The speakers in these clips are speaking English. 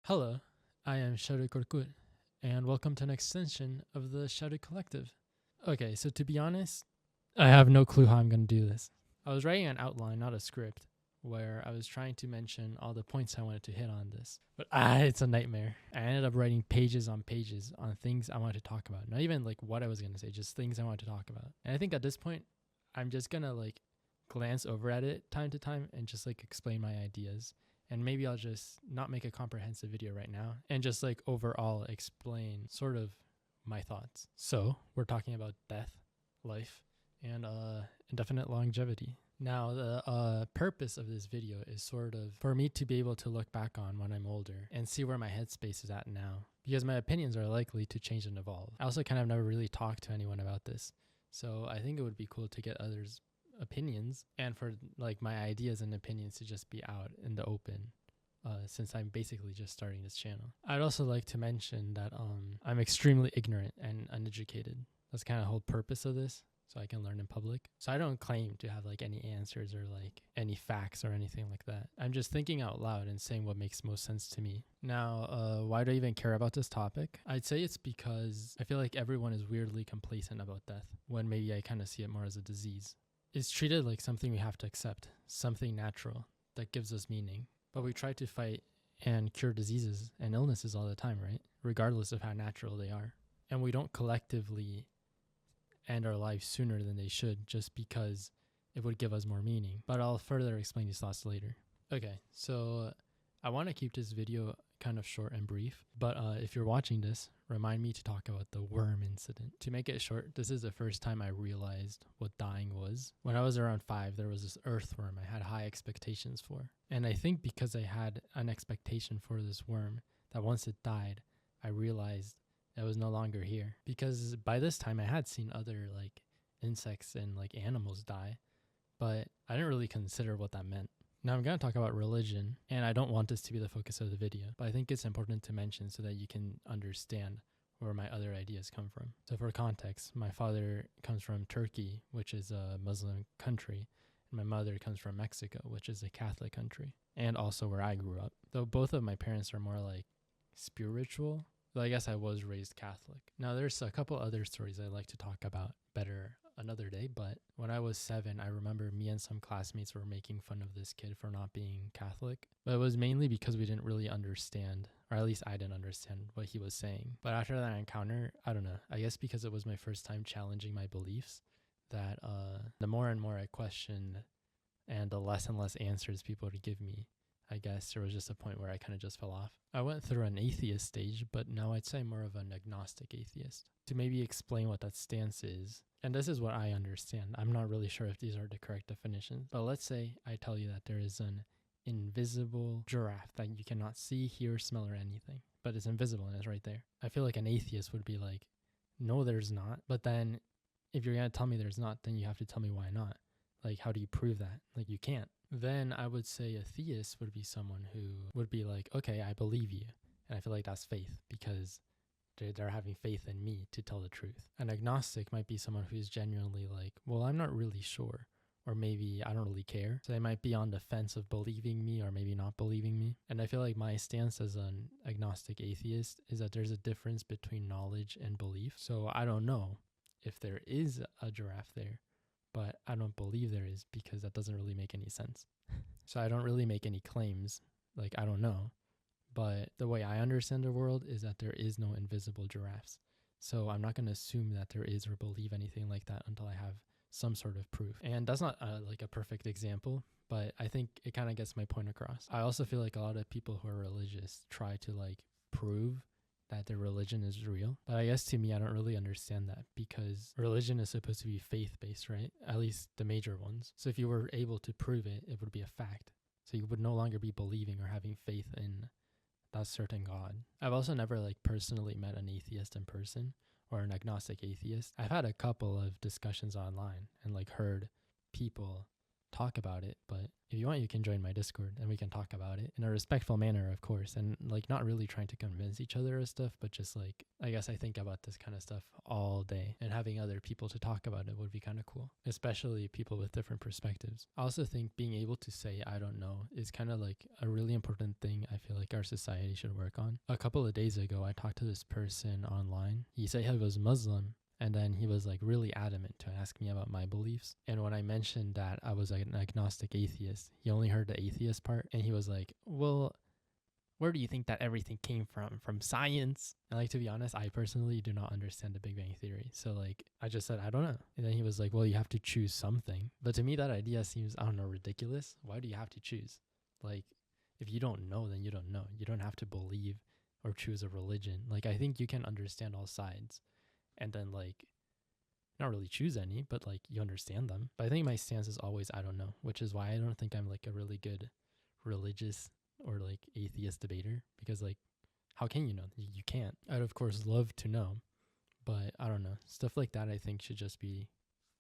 Hello, I am ShadowyKorkut, and welcome to an extension of the ShadowyCollective. Okay, so to be honest, I have no clue how I'm going to do this. I was writing an outline, not a script, where I was trying to mention all the points I wanted to hit on this. But it's a nightmare. I ended up writing pages on pages on things I wanted to talk about. Not even like what I was going to say, just things I wanted to talk about. And I think at this point, I'm just going to like glance over at it time to time and just like explain my ideas. And maybe I'll just not make a comprehensive video right now and just like overall explain sort of my thoughts. So we're talking about death, life, and indefinite longevity. Now, the purpose of this video is sort of for me to be able to look back on when I'm older and see where my headspace is at now, because my opinions are likely to change and evolve. I also kind of never really talked to anyone about this, so I think it would be cool to get others' opinions and for like my ideas and opinions to just be out in the open, since I'm basically just starting this channel. I'd also like to mention that I'm extremely ignorant and uneducated. That's kind of the whole purpose of this, so I can learn in public. So I don't claim to have like any answers or like any facts or anything like that. I'm just thinking out loud and saying what makes most sense to me. Now, why do I even care about this topic? I'd say it's because I feel like everyone is weirdly complacent about death, when maybe I kind of see it more as a disease. It's treated like something we have to accept, something natural that gives us meaning. But we try to fight and cure diseases and illnesses all the time, right? Regardless of how natural they are. And we don't collectively end our lives sooner than they should just because it would give us more meaning. But I'll further explain these thoughts later. Okay, so I want to keep this video kind of short and brief, but if you're watching this, remind me to talk about the worm incident. To make it short, this is the first time I realized what dying was. When I was around 5, there was this earthworm I had high expectations for. And I think because I had an expectation for this worm, that once it died, I realized it was no longer here. Because by this time I had seen other like insects and like animals die, but I didn't really consider what that meant. Now I'm going to talk about religion, and I don't want this to be the focus of the video, but I think it's important to mention so that you can understand where my other ideas come from. So for context, my father comes from Turkey, which is a Muslim country, and my mother comes from Mexico, which is a Catholic country, and also where I grew up. Though both of my parents are more like spiritual, though I guess I was raised Catholic. Now there's a couple other stories I'd like to talk about better another day, but when I was 7, I remember me and some classmates were making fun of this kid for not being Catholic, but it was mainly because we didn't really understand, or at least I didn't understand what he was saying. But after that encounter, I don't know, I guess because it was my first time challenging my beliefs, that the more and more I questioned and the less and less answers people would give me, I guess there was just a point where I kind of just fell off. I went through an atheist stage, but now I'd say more of an agnostic atheist. To maybe explain what that stance is, and this is what I understand. I'm not really sure if these are the correct definitions, but let's say I tell you that there is an invisible giraffe that you cannot see, hear, smell, or anything, but it's invisible and it's right there. I feel like an atheist would be like, no, there's not. But then if you're going to tell me there's not, then you have to tell me why not. Like, how do you prove that? Like, you can't. Then I would say a theist would be someone who would be like, okay, I believe you. And I feel like that's faith because they're having faith in me to tell the truth. An agnostic might be someone who's genuinely like, well, I'm not really sure, or maybe I don't really care. So they might be on the fence of believing me or maybe not believing me. And I feel like my stance as an agnostic atheist is that there's a difference between knowledge and belief. So I don't know if there is a giraffe there, but I don't believe there is because that doesn't really make any sense. So I don't really make any claims, like I don't know. But the way I understand the world is that there is no invisible giraffes. So I'm not going to assume that there is or believe anything like that until I have some sort of proof. And that's not like a perfect example, but I think it kind of gets my point across. I also feel like a lot of people who are religious try to like prove that their religion is real. But I guess to me, I don't really understand that because religion is supposed to be faith-based, right? At least the major ones. So if you were able to prove it, it would be a fact. So you would no longer be believing or having faith in that certain God. I've also never like personally met an atheist in person or an agnostic atheist. I've had a couple of discussions online and like heard people talk about it, but if you want, you can join my Discord and we can talk about it in a respectful manner, of course, and like not really trying to convince each other or stuff, but just like, I guess I think about this kind of stuff all day, and having other people to talk about it would be kind of cool, especially people with different perspectives. I also think being able to say I don't know is kind of like a really important thing I feel like our society should work on. A couple of days ago, I talked to this person online. He said he was Muslim, and then he was like really adamant to ask me about my beliefs. And when I mentioned that I was like an agnostic atheist, he only heard the atheist part, and he was like, well, where do you think that everything came from? From science? And like, to be honest, I personally do not understand the Big Bang Theory. So like, I just said, I don't know. And then he was like, well, you have to choose something. But to me, that idea seems, I don't know, ridiculous. Why do you have to choose? Like, if you don't know, then you don't know. You don't have to believe or choose a religion. Like, I think you can understand all sides and then like not really choose any, but like you understand them. But I think my stance is always I don't know, which is why I don't think I'm like a really good religious or like atheist debater, because like how can you know? You can't. I'd of course love to know, but I don't know. Stuff like that I think should just be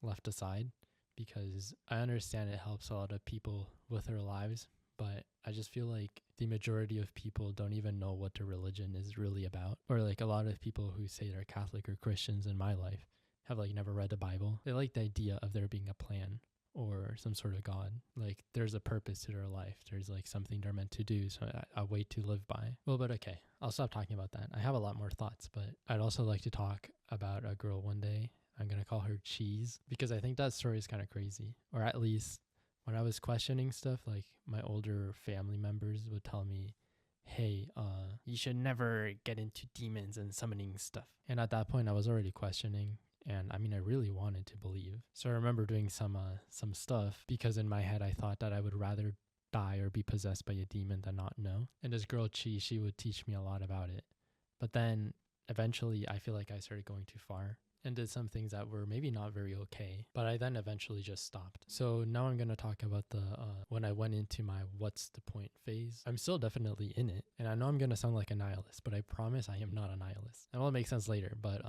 left aside, because I understand it helps a lot of people with their lives, but I just feel like the majority of people don't even know what their religion is really about. Or like a lot of people who say they're Catholic or Christians in my life have like never read the Bible. They like the idea of there being a plan or some sort of God. Like there's a purpose to their life. There's like something they're meant to do, so a way to live by. Well, but okay, I'll stop talking about that. I have a lot more thoughts, but I'd also like to talk about a girl one day. I'm going to call her Cheese, because I think that story is kind of crazy. Or at least when I was questioning stuff, like my older family members would tell me, hey, you should never get into demons and summoning stuff. And at that point I was already questioning. And I mean, I really wanted to believe. So I remember doing some stuff, because in my head I thought that I would rather die or be possessed by a demon than not know. And this girl Chi, she would teach me a lot about it. But then eventually I feel like I started going too far and did some things that were maybe not very okay. But I then eventually just stopped. So now I'm going to talk about the when I went into my what's the point phase. I'm still definitely in it. And I know I'm going to sound like a nihilist, but I promise I am not a nihilist. And it'll make sense later, but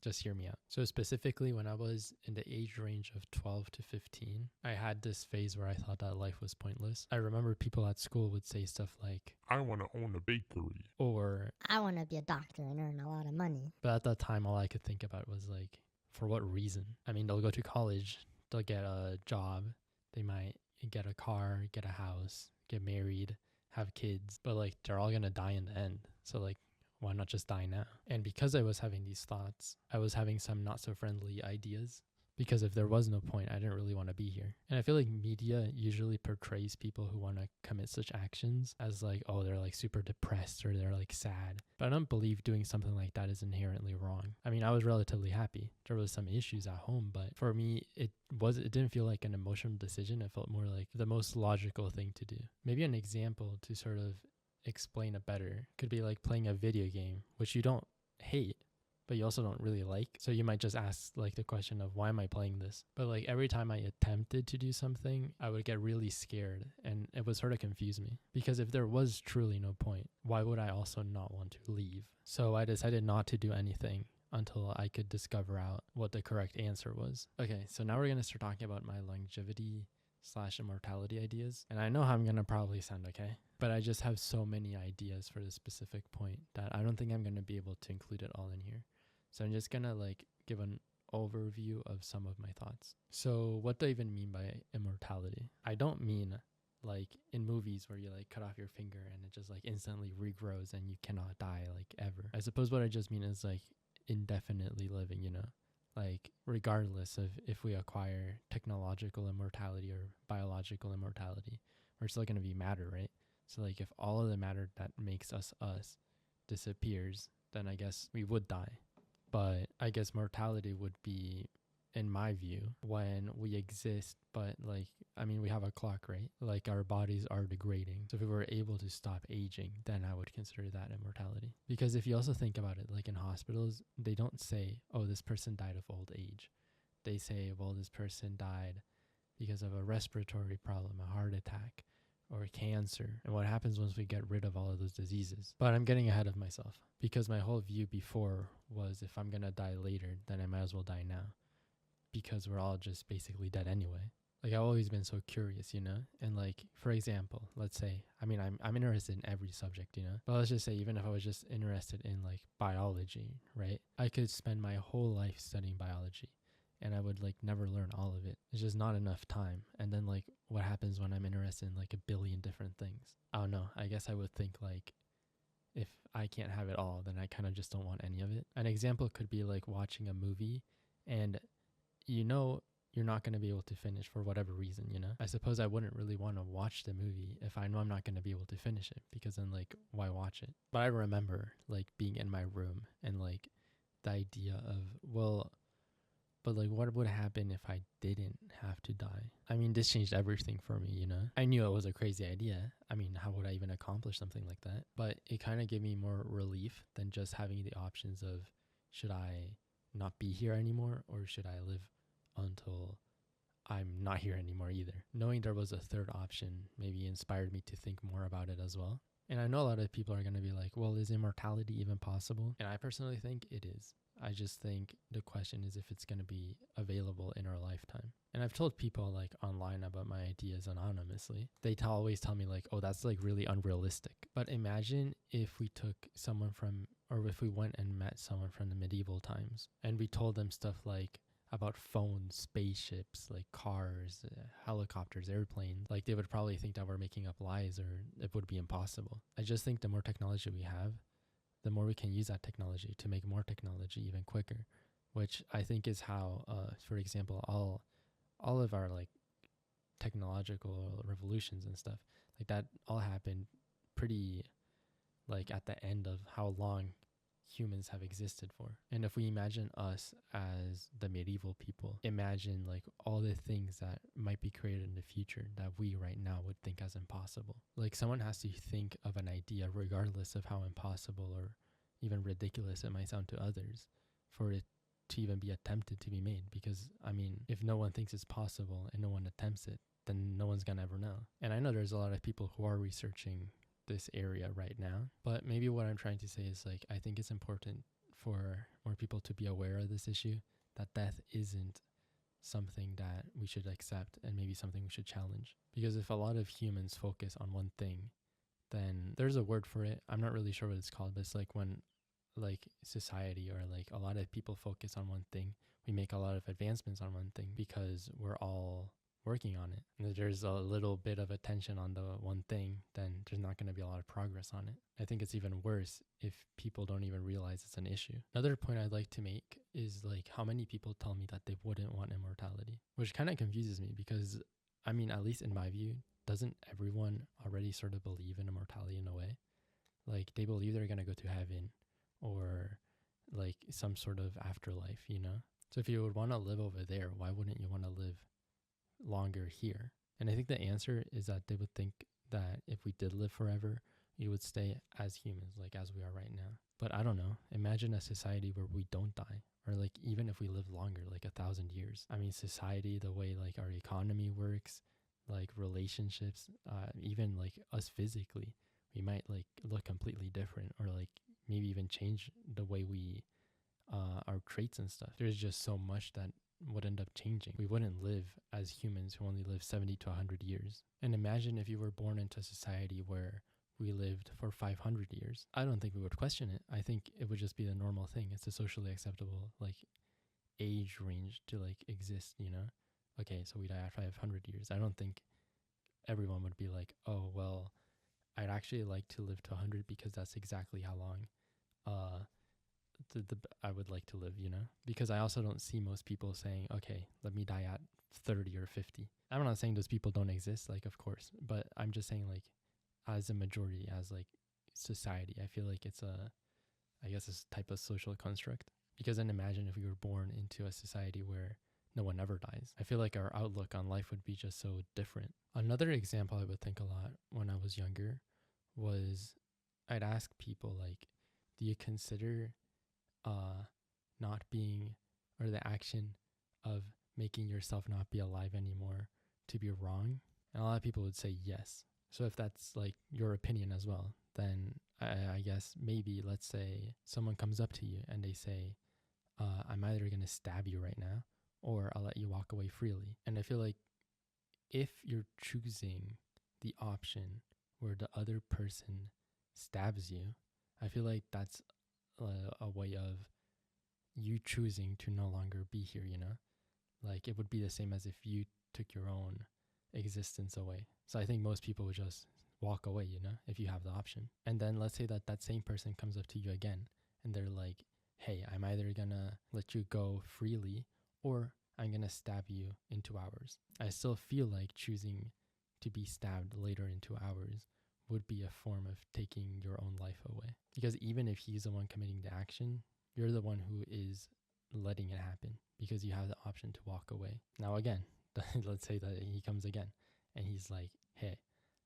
just hear me out. So specifically when I was in the age range of 12 to 15, I had this phase where I thought that life was pointless. I remember people at school would say stuff like, I want to own a bakery. Or, I want to be a doctor and earn a lot of money. But at that time, all I could think about was like, for what reason? I mean, they'll go to college, they'll get a job, they might get a car, get a house, get married, have kids, but like they're all going to die in the end. So like, why not just die now? And because I was having these thoughts, I was having some not so friendly ideas, because if there was no point, I didn't really want to be here. And I feel like media usually portrays people who want to commit such actions as like, oh, they're like super depressed or they're like sad. But I don't believe doing something like that is inherently wrong. I mean, I was relatively happy. There was some issues at home, but for me, it didn't feel like an emotional decision. It felt more like the most logical thing to do. Maybe an example to sort of explain it better could be like playing a video game, which you don't hate, but you also don't really like. So you might just ask like the question of, why am I playing this? But like every time I attempted to do something, I would get really scared, and it would sort of confuse me, because if there was truly no point, why would I also not want to leave? So I decided not to do anything until I could discover out what the correct answer was. Okay, so now we're going to start talking about my longevity/immortality ideas. And I know how I'm going to probably sound, okay? But I just have so many ideas for this specific point that I don't think I'm going to be able to include it all in here. So I'm just going to like give an overview of some of my thoughts. So what do I even mean by immortality? I don't mean like in movies where you like cut off your finger and it just like instantly regrows and you cannot die like ever. I suppose what I just mean is like indefinitely living, you know? Like regardless of if we acquire technological immortality or biological immortality, we're still going to be matter, right? So like if all of the matter that makes us disappears, then I guess we would die. But I guess mortality would be, in my view, when we exist, but like, I mean, we have a clock, right? Like our bodies are degrading. So if we were able to stop aging, then I would consider that immortality. Because if you also think about it, like in hospitals, they don't say, oh, this person died of old age. They say, well, this person died because of a respiratory problem, a heart attack, or cancer, and what happens once we get rid of all of those diseases. But I'm getting ahead of myself, because my whole view before was if I'm gonna die later, then I might as well die now, because we're all just basically dead anyway. Like, I've always been so curious, And like, for example, let's say, I'm interested in every subject, But let's just say, even if I was just interested in like biology, right? I could spend my whole life studying biology and I would like never learn all of it. It's just not enough time. And then like, what happens when I'm interested in like a billion different things? I don't know. I guess I would think like, if I can't have it all, then I kind of just don't want any of it. An example could be like watching a movie and you're not going to be able to finish for whatever reason, I suppose I wouldn't really want to watch the movie if I know I'm not going to be able to finish it, because then like, why watch it? But I remember like being in my room and like the idea of, well, but like, what would happen if I didn't have to die? I mean, this changed everything for me, I knew it was a crazy idea. I mean, how would I even accomplish something like that? But it kind of gave me more relief than just having the options of, should I not be here anymore, or should I live until I'm not here anymore either? Knowing there was a third option maybe inspired me to think more about it as well. And I know a lot of people are going to be like, well, is immortality even possible? And I personally think it is. I just think the question is if it's going to be available in our lifetime. And I've told people like online about my ideas anonymously. They always tell me like, oh, that's like really unrealistic. But imagine if we took someone from, or if we went and met someone from the medieval times and we told them stuff like about phones, spaceships, like cars, helicopters, airplanes. Like, they would probably think that we're making up lies, or it would be impossible. I just think the more technology we have, the more we can use that technology to make more technology even quicker, which I think is how, for example, all of our like technological revolutions and stuff like that all happened pretty like at the end of how long humans have existed for. And if we imagine us as the medieval people, imagine like all the things that might be created in the future that we right now would think as impossible. Like, someone has to think of an idea regardless of how impossible or even ridiculous it might sound to others for it to even be attempted to be made. Because I mean, if no one thinks it's possible and no one attempts it, then no one's gonna ever know. And I know there's a lot of people who are researching this area right now, but maybe what I'm trying to say is like, I think it's important for more people to be aware of this issue, that death isn't something that we should accept and maybe something we should challenge. Because if a lot of humans focus on one thing, then there's a word for it. I'm not really sure what it's called, but it's like when like society or like a lot of people focus on one thing, we make a lot of advancements on one thing because we're all working on it. And if there's a little bit of attention on the one thing, then there's not going to be a lot of progress on it. I think it's even worse if people don't even realize it's an issue. Another point I'd like to make is like how many people tell me that they wouldn't want immortality, which kind of confuses me because, I mean, at least in my view, doesn't everyone already sort of believe in immortality in a way? Like, they believe they're going to go to heaven or like some sort of afterlife, So if you would want to live over there, why wouldn't you want to live longer here? And I think the answer is that they would think that if we did live forever, we would stay as humans, like as we are right now. But I don't know. Imagine a society where we don't die, or like even if we live longer, like 1,000 years. I mean, society, the way like our economy works, like relationships, even like us physically, we might like look completely different, or like maybe even change the way we our traits and stuff. There's just so much that would end up changing. We wouldn't live as humans who only live 70 to 100 years. And imagine if you were born into a society where we lived for 500 years. I don't think we would question it. I think it would just be the normal thing. It's a socially acceptable like age range to like exist, Okay, so we die at 500 years. I don't think everyone would be like, oh, well, I'd actually like to live to 100 because that's exactly how long I would like to live, Because I also don't see most people saying, okay, let me die at 30 or 50. I'm not saying those people don't exist, like, of course, but I'm just saying, like, as a majority, as like society, I feel like it's a type of social construct. Because then imagine if we were born into a society where no one ever dies. I feel like our outlook on life would be just so different. Another example I would think a lot when I was younger was I'd ask people like, do you consider not being, or the action of making yourself not be alive anymore to be wrong? And a lot of people would say yes. So if that's like your opinion as well, then I guess maybe, let's say someone comes up to you and they say, I'm either going to stab you right now or I'll let you walk away freely. And I feel like if you're choosing the option where the other person stabs you, I feel like that's a way of you choosing to no longer be here, you know? Like it would be the same as if you took your own existence away. So I think most people would just walk away, you know, if you have the option. And then let's say that that same person comes up to you again and they're like, hey, I'm either gonna let you go freely or I'm gonna stab you in 2 hours. I still feel like choosing to be stabbed later in 2 hours would be a form of taking your own life away. Because even if he's the one committing the action, you're the one who is letting it happen because you have the option to walk away. Now, again, let's say that he comes again and he's like, hey,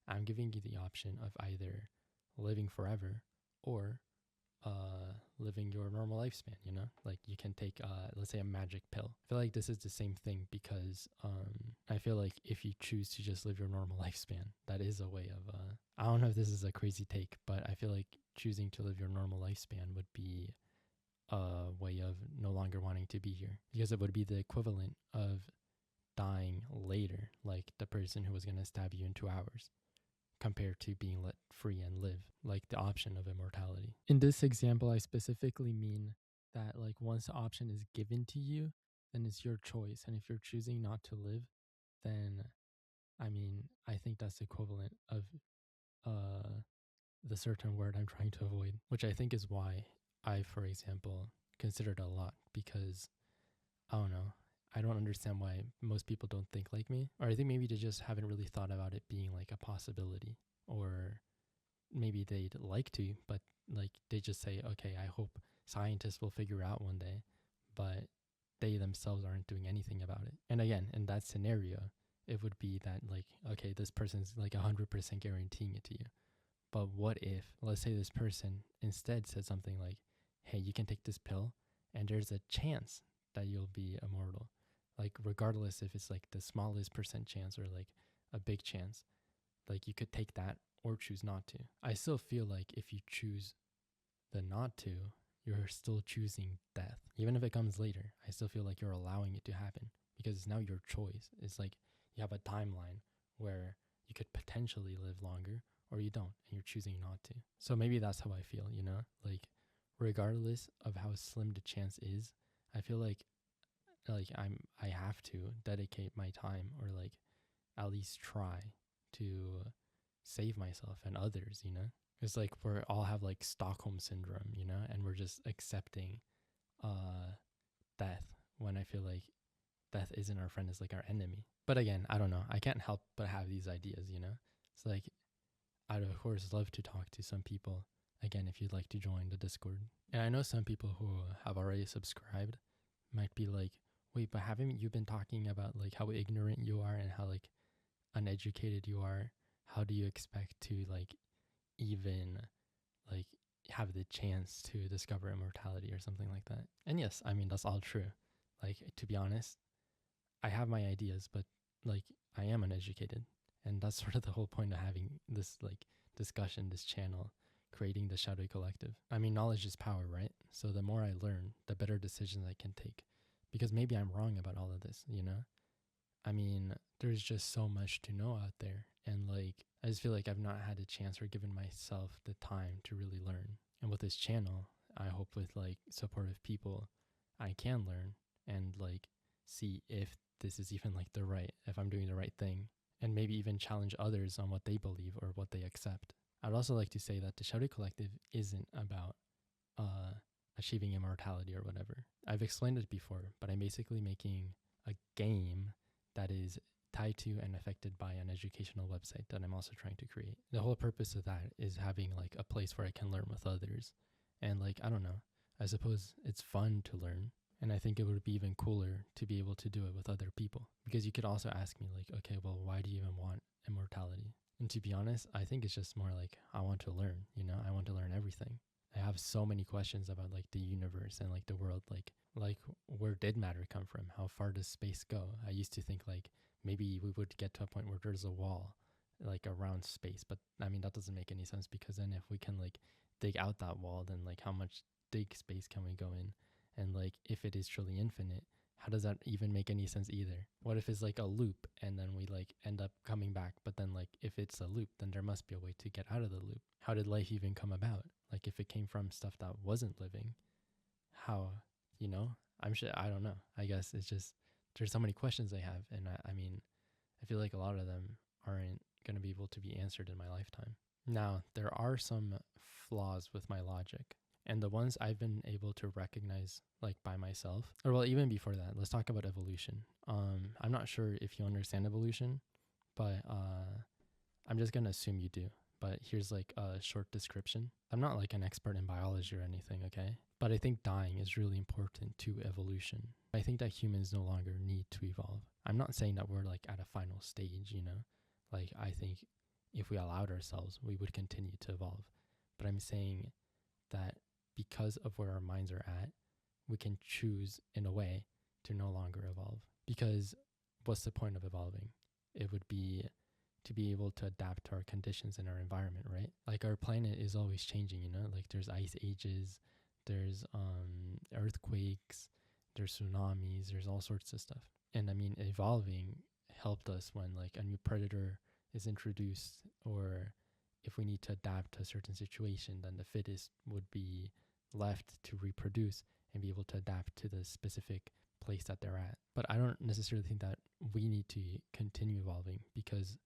I'm giving you the option of either living forever or living your normal lifespan, you know? Like you can take, let's say, a magic pill. I feel like this is the same thing because I feel like if you choose to just live your normal lifespan, that is a way of, I don't know if this is a crazy take, but I feel like choosing to live your normal lifespan would be a way of no longer wanting to be here because it would be the equivalent of dying later, like the person who was going to stab you in 2 hours, compared to being let free and live, like the option of immortality. In this example, I specifically mean that like once the option is given to you, then it's your choice. And if you're choosing not to live, then I mean, I think that's equivalent of the certain word I'm trying to avoid, which I think is why I, for example, consider it a lot because I don't know. I don't understand why most people don't think like me. Or I think maybe they just haven't really thought about it being like a possibility. Or maybe they'd like to, but like they just say, okay, I hope scientists will figure out one day, but they themselves aren't doing anything about it. And again, in that scenario, it would be that like, okay, this person's like 100% guaranteeing it to you. But what if, let's say this person instead said something like, hey, you can take this pill and there's a chance that you'll be immortal. Like, regardless if it's like the smallest percent chance or like a big chance, like you could take that or choose not to. I still feel like if you choose the not to, you're still choosing death. Even if it comes later, I still feel like you're allowing it to happen because it's now your choice. It's like you have a timeline where you could potentially live longer or you don't and you're choosing not to. So maybe that's how I feel, you know? Like regardless of how slim the chance is, I feel like I have to dedicate my time or like at least try to save myself and others, you know? It's like we all have like Stockholm syndrome, you know, and we're just accepting death when I feel like death isn't our friend, it's like our enemy. But again, I don't know. I can't help but have these ideas, you know? It's like I'd of course love to talk to some people. Again, if you'd like to join the Discord. And I know some people who have already subscribed might be like, wait, but haven't you been talking about like how ignorant you are and how like uneducated you are? How do you expect to like even like have the chance to discover immortality or something like that? And yes, I mean, that's all true. Like, to be honest, I have my ideas, but like I am uneducated. And that's sort of the whole point of having this like discussion, this channel, creating the Shadowy Collective. I mean, knowledge is power, right? So the more I learn, the better decisions I can take. Because maybe I'm wrong about all of this, you know? I mean, there's just so much to know out there. And like, I just feel like I've not had a chance or given myself the time to really learn. And with this channel, I hope with like supportive people, I can learn and like see if this is even like if I'm doing the right thing, and maybe even challenge others on what they believe or what they accept. I'd also like to say that the Shadowy Collective isn't about achieving immortality or whatever. I've explained it before, but I'm basically making a game that is tied to and affected by an educational website that I'm also trying to create. The whole purpose of that is having like a place where I can learn with others. And like, I don't know, I suppose it's fun to learn. And I think it would be even cooler to be able to do it with other people. Because you could also ask me like, okay, well, why do you even want immortality? And to be honest, I think it's just more like, I want to learn, you know, I want to learn everything. I have so many questions about like the universe and like the world, like where did matter come from? How far does space go? I used to think like maybe we would get to a point where there's a wall like around space, but I mean that doesn't make any sense because then if we can like dig out that wall, then like how much dig space can we go in? And like if it is truly infinite, how does that even make any sense either? What if it's like a loop and then we like end up coming back? But then like if it's a loop, then there must be a way to get out of the loop. How did life even come about? Like if it came from stuff that wasn't living, how, you know? I'm sure, I don't know. I guess it's just, there's so many questions I have. And I mean, I feel like a lot of them aren't going to be able to be answered in my lifetime. Now, there are some flaws with my logic. And the ones I've been able to recognize like by myself, or well, even before that, let's talk about evolution. I'm not sure if you understand evolution, but I'm just going to assume you do. But here's like a short description. I'm not like an expert in biology or anything, okay? But I think dying is really important to evolution. I think that humans no longer need to evolve. I'm not saying that we're like at a final stage, you know? Like I think if we allowed ourselves, we would continue to evolve. But I'm saying that because of where our minds are at, we can choose in a way to no longer evolve. Because what's the point of evolving? It would be to be able to adapt to our conditions in our environment, right? Like our planet is always changing, you know? Like there's ice ages, there's earthquakes, there's tsunamis, there's all sorts of stuff. And I mean, evolving helped us when like a new predator is introduced, or if we need to adapt to a certain situation, then the fittest would be left to reproduce and be able to adapt to the specific place that they're at. But I don't necessarily think that we need to continue evolving, because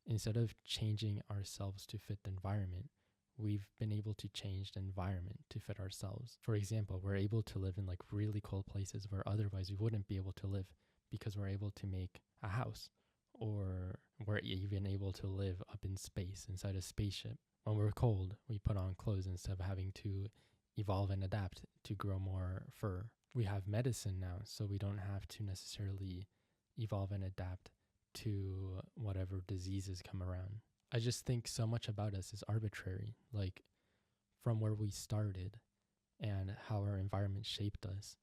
instead of changing ourselves to fit the environment, we've been able to change the environment to fit ourselves. For example, we're able to live in like really cold places where otherwise we wouldn't be able to live, because we're able to make a house, or we're even able to live up in space inside a spaceship. When we're cold, we put on clothes instead of having to evolve and adapt to grow more fur. We have medicine now, so we don't have to necessarily evolve and adapt to whatever diseases come around. I just think so much about us is arbitrary, like from where we started and how our environment shaped us.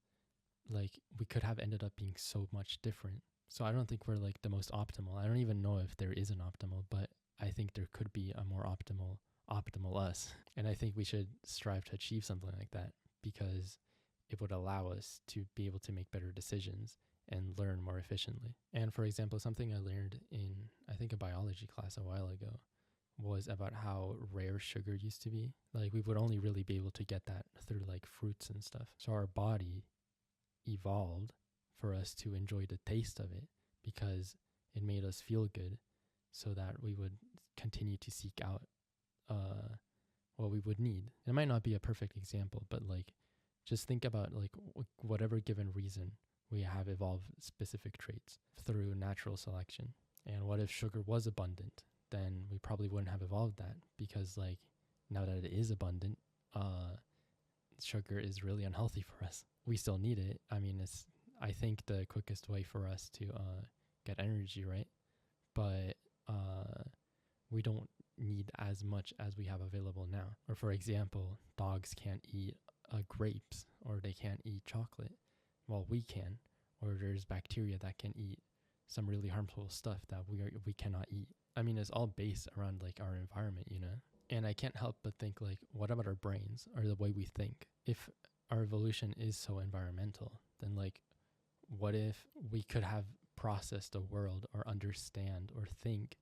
Like we could have ended up being so much different. So I don't think we're like the most optimal. I don't even know if there is an optimal, but I think there could be a more optimal us. And I think we should strive to achieve something like that, because it would allow us to be able to make better decisions and learn more efficiently. And for example, something I learned in, I think, a biology class a while ago was about how rare sugar used to be. Like we would only really be able to get that through like fruits and stuff. So our body evolved for us to enjoy the taste of it, because it made us feel good, so that we would continue to seek out what we would need. It might not be a perfect example, but like just think about like whatever given reason, we have evolved specific traits through natural selection. And what if sugar was abundant? Then we probably wouldn't have evolved that, because like now that it is abundant, sugar is really unhealthy for us. We still need it. I mean, it's, I think, the quickest way for us to get energy, right? But we don't need as much as we have available now. Or for example, dogs can't eat grapes, or they can't eat chocolate. Well, we can. Or there's bacteria that can eat some really harmful stuff that we cannot eat. I mean, it's all based around like our environment, you know? And I can't help but think like, what about our brains, or the way we think? If our evolution is so environmental, then like, what if we could have processed the world, or understand, or think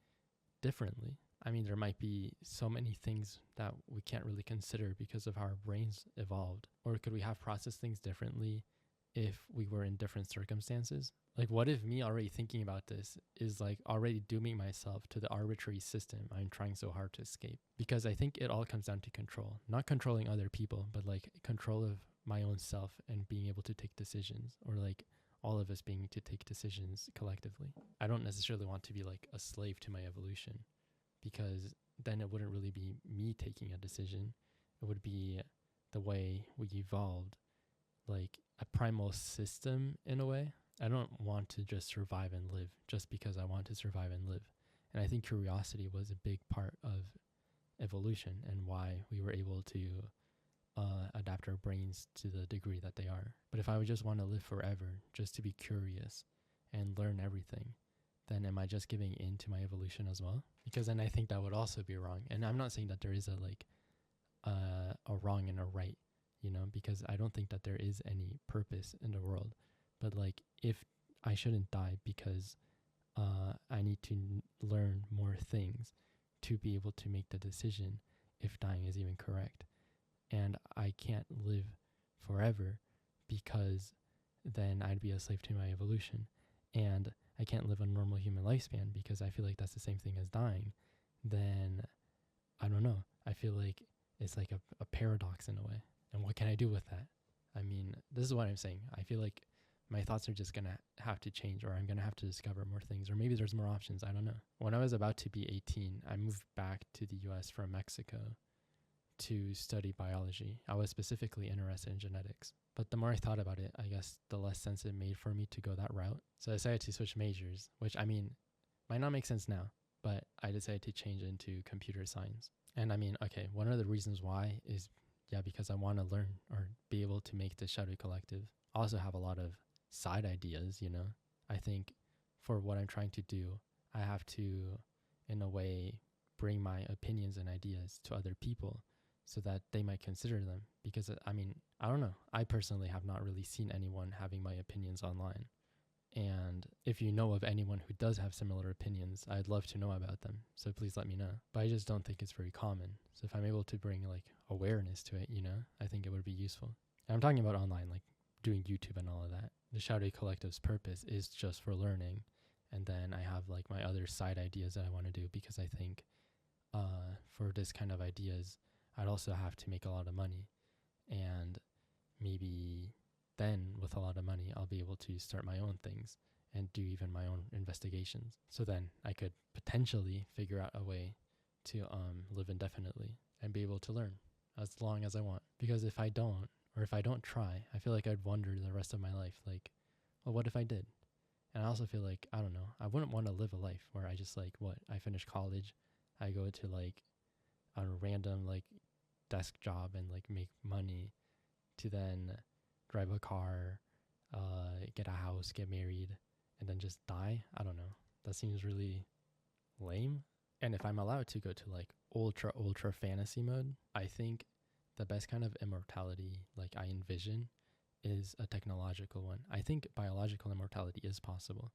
differently? I mean, there might be so many things that we can't really consider because of how our brains evolved. Or could we have processed things differently if we were in different circumstances? Like, what if me already thinking about this is like already dooming myself to the arbitrary system I'm trying so hard to escape? Because I think it all comes down to control, not controlling other people, but like control of my own self and being able to take decisions, or like all of us being to take decisions collectively. I don't necessarily want to be like a slave to my evolution, because then it wouldn't really be me taking a decision. It would be the way we evolved, like a primal system in a way. I don't want to just survive and live just because I want to survive and live. And I think curiosity was a big part of evolution, and why we were able to adapt our brains to the degree that they are. But if I would just want to live forever, just to be curious and learn everything, then am I just giving in to my evolution as well? Because then I think that would also be wrong. And I'm not saying that there is a like a wrong and a right, you know, because I don't think that there is any purpose in the world. But like, if I shouldn't die because I need to learn more things to be able to make the decision if dying is even correct. And I can't live forever because then I'd be a slave to my evolution. And I can't live a normal human lifespan because I feel like that's the same thing as dying. Then, I don't know. I feel like it's like a paradox in a way. And what can I do with that? I mean, this is what I'm saying. I feel like my thoughts are just going to have to change, or I'm going to have to discover more things, or maybe there's more options. I don't know. When I was about to be 18, I moved back to the US from Mexico to study biology. I was specifically interested in genetics. But the more I thought about it, I guess the less sense it made for me to go that route. So I decided to switch majors, which, I mean, might not make sense now, but I decided to change into computer science. And I mean, okay, one of the reasons why is, because I want to learn or be able to make the Shadowy Collective. I also have a lot of side ideas, I think for what I'm trying to do, I have to, in a way, bring my opinions and ideas to other people so that they might consider them. Because, I mean, I don't know. I personally have not really seen anyone having my opinions online. And if you know of anyone who does have similar opinions, I'd love to know about them. So please let me know. But I just don't think it's very common. So if I'm able to bring like awareness to it, I think it would be useful. And I'm talking about online, like doing YouTube and all of that. The Shadowy Collective's purpose is just for learning. And then I have like my other side ideas that I want to do, because I think for this kind of ideas, I'd also have to make a lot of money. And maybe then with a lot of money, I'll be able to start my own things and do even my own investigations. So then I could potentially figure out a way to live indefinitely and be able to learn as long as I want. Because if I don't, or if I don't try, I feel like I'd wonder the rest of my life, like, well, what if I did? And I also feel like, I don't know, I wouldn't want to live a life where I just like, I finish college, I go to like a random like desk job and like make money to then drive a car, get a house, get married, and then just die. I don't know. That seems really lame. And if I'm allowed to go to like ultra fantasy mode, I think the best kind of immortality like I envision is a technological one. I think biological immortality is possible.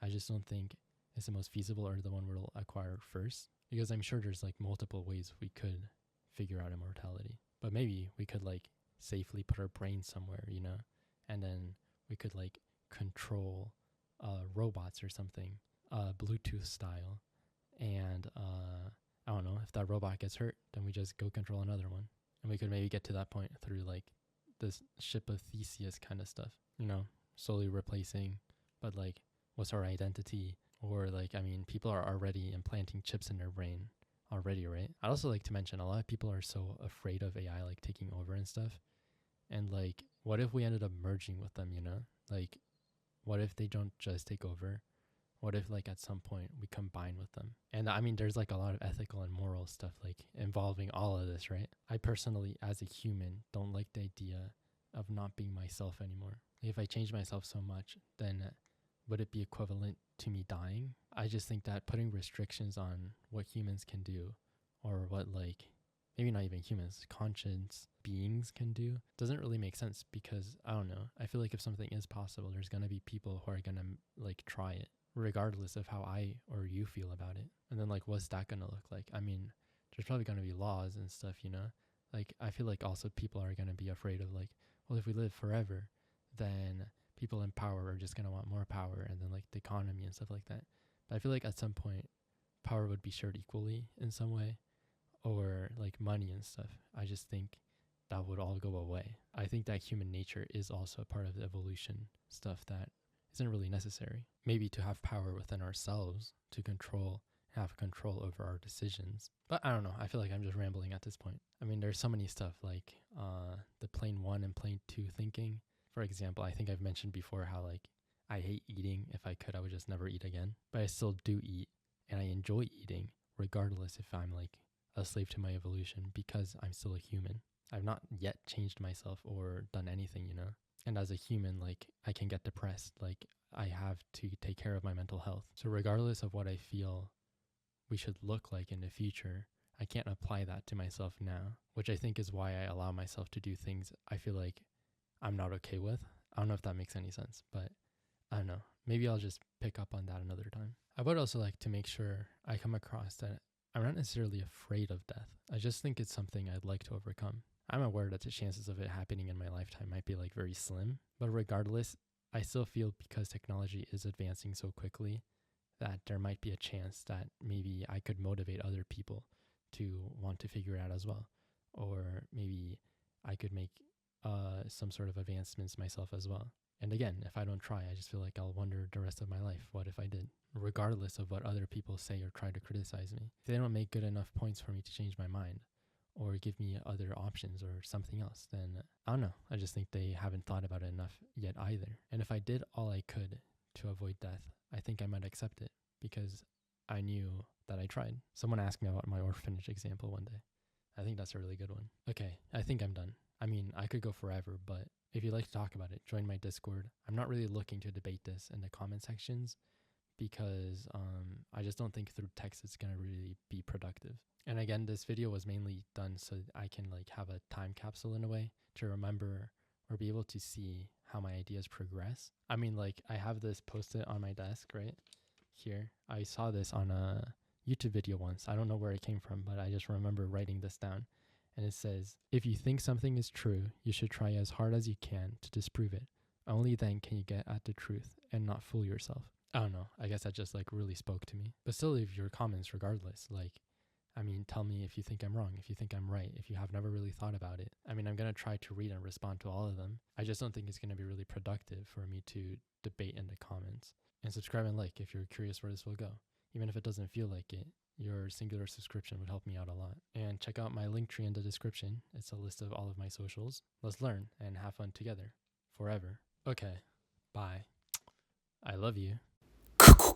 I just don't think it's the most feasible or the one we'll acquire first, because I'm sure there's like multiple ways we could figure out immortality. But maybe we could like safely put our brain somewhere, and then we could like control robots or something, Bluetooth style. And I don't know, if that robot gets hurt, then we just go control another one. And we could maybe get to that point through like this ship of Theseus kind of stuff, slowly replacing, but like, what's our identity? Or like, I mean, people are already implanting chips in their brain already, right? I'd also like to mention a lot of people are so afraid of AI like taking over and stuff. And like, what if we ended up merging with them, Like, what if they don't just take over? What if like at some point we combine with them? And I mean, there's like a lot of ethical and moral stuff like involving all of this, right? I personally, as a human, don't like the idea of not being myself anymore. If I change myself so much, then would it be equivalent to me dying? I just think that putting restrictions on what humans can do, or what like, maybe not even humans, conscious beings can do, doesn't really make sense, because I don't know. I feel like if something is possible, there's going to be people who are going to like try it, regardless of how I or you feel about it. And then like, what's that going to look like? I mean, there's probably going to be laws and stuff, Like, I feel like also people are going to be afraid of like, well, if we live forever, then people in power are just going to want more power, and then like the economy and stuff like that. But I feel like at some point, power would be shared equally in some way, or like money and stuff. I just think that would all go away. I think that human nature is also a part of the evolution stuff that isn't really necessary. Maybe to have power within ourselves, to have control over our decisions. But I don't know. I feel like I'm just rambling at this point. I mean, there's so many stuff like the plane 1 and plane 2 thinking. For example, I think I've mentioned before how like I hate eating. If I could, I would just never eat again. But I still do eat, and I enjoy eating regardless if I'm like a slave to my evolution, because I'm still a human. I've not yet changed myself or done anything, And as a human, like, I can get depressed. Like, I have to take care of my mental health. So regardless of what I feel we should look like in the future, I can't apply that to myself now, which I think is why I allow myself to do things I feel like I'm not okay with. I don't know if that makes any sense, but I don't know. Maybe I'll just pick up on that another time. I would also like to make sure I come across that I'm not necessarily afraid of death. I just think it's something I'd like to overcome. I'm aware that the chances of it happening in my lifetime might be like very slim, but regardless, I still feel because technology is advancing so quickly that there might be a chance that maybe I could motivate other people to want to figure it out as well. Or maybe I could make some sort of advancements myself as well. And again, if I don't try, I just feel like I'll wonder the rest of my life, what if I did? Regardless of what other people say or try to criticize me. If they don't make good enough points for me to change my mind or give me other options or something else, then I don't know. I just think they haven't thought about it enough yet either. And if I did all I could to avoid death, I think I might accept it because I knew that I tried. Someone asked me about my orphanage example one day. I think that's a really good one. Okay, I think I'm done. I mean, I could go forever, but if you'd like to talk about it, join my Discord. I'm not really looking to debate this in the comment sections because I just don't think through text it's going to really be productive. And again, this video was mainly done so I can like have a time capsule in a way to remember or be able to see how my ideas progress. I mean, like I have this post-it on my desk right here. I saw this on a YouTube video once. I don't know where it came from, but I just remember writing this down. And it says, if you think something is true, you should try as hard as you can to disprove it. Only then can you get at the truth and not fool yourself. I don't know. I guess that just like really spoke to me. But still leave your comments regardless. Like, I mean, tell me if you think I'm wrong, if you think I'm right, if you have never really thought about it. I mean, I'm going to try to read and respond to all of them. I just don't think it's going to be really productive for me to debate in the comments. And subscribe and like if you're curious where this will go. Even if it doesn't feel like it, your singular subscription would help me out a lot. And check out my link tree in the description. It's a list of all of my socials. Let's learn and have fun together. Forever. Okay. Bye. I love you.